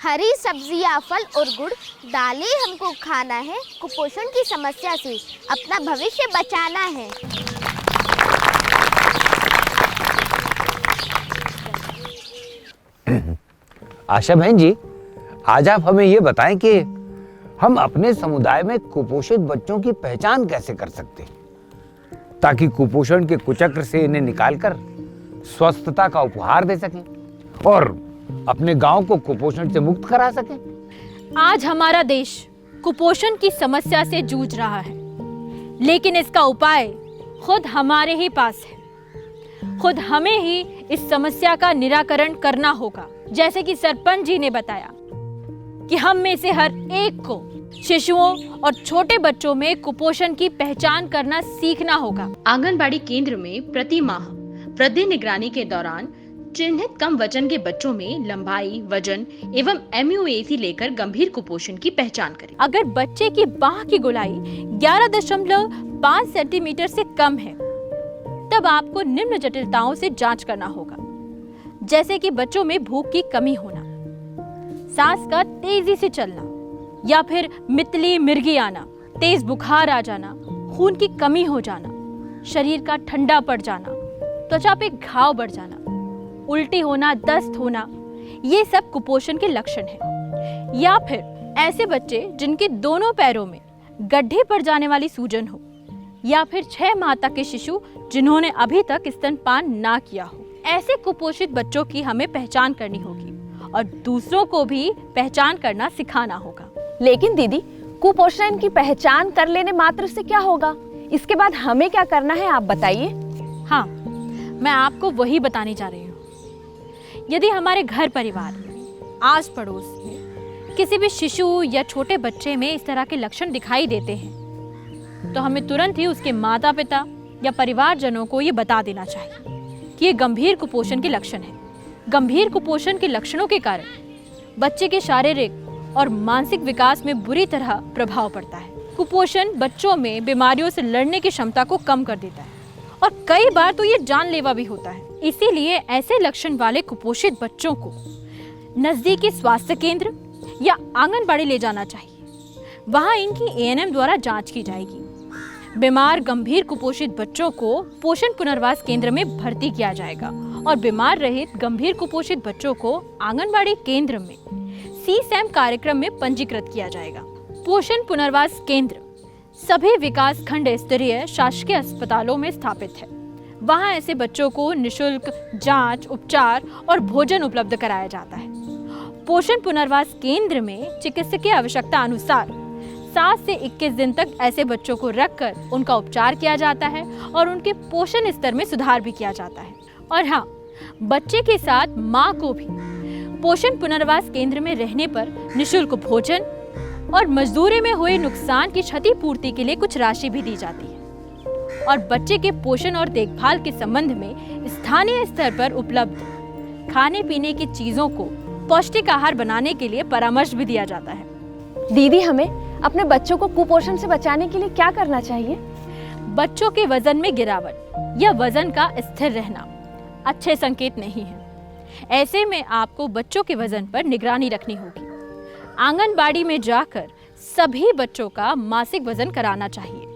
हरी सब्जियां, फल और गुड़, दालें हमको खाना है। कुपोषण की समस्या से अपना भविष्य बचाना है। आशा बहन जी, आज आप हमें ये बताएं कि हम अपने समुदाय में कुपोषित बच्चों की पहचान कैसे कर सकते हैं, ताकि कुपोषण के कुचक्र से इन्हें निकालकर स्वस्थता का उपहार दे सकें और अपने गांव को कुपोषण से मुक्त करा सकें। आज हमारा देश कुपोषण की समस्या से जूझ रहा है, लेकिन इसका उपाय खुद हमारे ही पास है। खुद हमें ही इस समस्या का निराकरण करना होगा। जैसे कि सरपंच जी ने बताया कि हम में से हर एक को शिशुओं और छोटे बच्चों में कुपोषण की पहचान करना सीखना होगा। आंगनबाड़ी केंद्र में प्रति माह वृद्धि निगरानी के दौरान चिन्हित कम वजन के बच्चों में लंबाई, वजन एवं MUAC लेकर गंभीर कुपोषण की पहचान करें। अगर बच्चे की बाह की गोलाई 11.5 सेंटीमीटर से कम है, तब आपको निम्न जटिलताओं से जांच करना होगा, जैसे कि बच्चों में भूख की कमी होना, सांस का तेजी से चलना या फिर मितली मिर्गी आना, तेज बुखार आ जाना, खून की कमी हो जाना, शरीर का ठंडा पड़ जाना, त्वचा पे घाव बढ़ जाना, उल्टी होना, दस्त होना, ये सब कुपोषण के लक्षण हैं। या फिर ऐसे बच्चे जिनके दोनों पैरों में गड्ढे पड़ जाने वाली सूजन हो, या फिर 6 माह तक के शिशु जिन्होंने अभी तक स्तनपान ना किया हो। ऐसे कुपोषित बच्चों की हमें पहचान करनी होगी और दूसरों को भी पहचान करना सिखाना होगा। लेकिन दीदी, कुपोषण की पहचान कर लेने मात्र से क्या होगा? इसके बाद हमें क्या करना है, आप बताइए। हाँ, मैं आपको वही बताने जा रही हूँ। यदि हमारे घर परिवार में, आस पड़ोस में किसी भी शिशु या छोटे बच्चे में इस तरह के लक्षण दिखाई देते हैं, तो हमें तुरंत ही उसके माता पिता या परिवारजनों को ये बता देना चाहिए कि ये गंभीर कुपोषण के लक्षण हैं। गंभीर कुपोषण के लक्षणों के कारण बच्चे के शारीरिक और मानसिक विकास में बुरी तरह प्रभाव पड़ता है। कुपोषण बच्चों में बीमारियों से लड़ने की क्षमता को कम कर देता है और कई बार तो ये जानलेवा भी होता है। इसीलिए ऐसे लक्षण वाले कुपोषित बच्चों को नजदीकी स्वास्थ्य केंद्र या आंगनबाड़ी ले जाना चाहिए। वहां इनकी ANM द्वारा जांच की जाएगी। बीमार गंभीर कुपोषित बच्चों को पोषण पुनर्वास केंद्र में भर्ती किया जाएगा और बीमार रहित गंभीर कुपोषित बच्चों को आंगनबाड़ी केंद्र में CSAM कार्यक्रम में पंजीकृत किया जाएगा। पोषण पुनर्वास केंद्र सभी विकास खंड स्तरीय शासकीय अस्पतालों में स्थापित है। वहां ऐसे बच्चों को निःशुल्क जांच, उपचार और भोजन उपलब्ध कराया जाता है। पोषण पुनर्वास केंद्र में चिकित्सकीय आवश्यकता अनुसार 7 से 21 दिन तक ऐसे बच्चों को रखकर उनका उपचार किया जाता है और उनके पोषण स्तर में सुधार भी किया जाता है। और हाँ, बच्चे के साथ माँ को भी पोषण पुनर्वास केंद्र में रहने पर निःशुल्क भोजन और मजदूरी में हुए नुकसान की क्षतिपूर्ति के लिए कुछ राशि भी दी जाती है। और बच्चे के पोषण और देखभाल के संबंध में स्थानीय स्तर पर उपलब्ध खाने पीने की चीजों को पौष्टिक आहार बनाने के लिए परामर्श भी दिया जाता है। दीदी, हमें अपने बच्चों को कुपोषण से बचाने के लिए क्या करना चाहिए? बच्चों के वजन में गिरावट या वजन का स्थिर रहना अच्छे संकेत नहीं है। ऐसे में आपको बच्चों के वजन पर निगरानी रखनी होगी। आंगनबाड़ी में जाकर सभी बच्चों का मासिक वजन कराना चाहिए।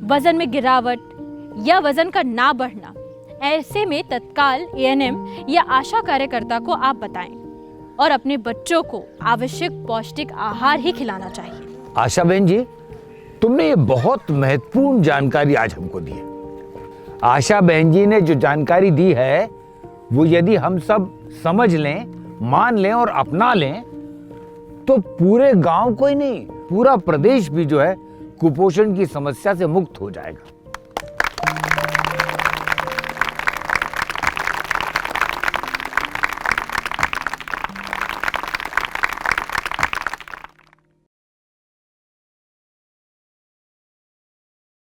वजन में गिरावट या वजन का ना बढ़ना, ऐसे में तत्काल ANM या आशा कार्यकर्ता को आप बताएं और अपने बच्चों को आवश्यक पौष्टिक आहार ही खिलाना चाहिए। आशा बहन जी, तुमने ये बहुत महत्वपूर्ण जानकारी आज हमको दी है। आशा बहन जी ने जो जानकारी दी है वो यदि हम सब समझ लें, मान लें और अपना लें, तो पूरे गांव को ही नहीं, पूरा प्रदेश भी जो है कुपोषण की समस्या से मुक्त हो जाएगा।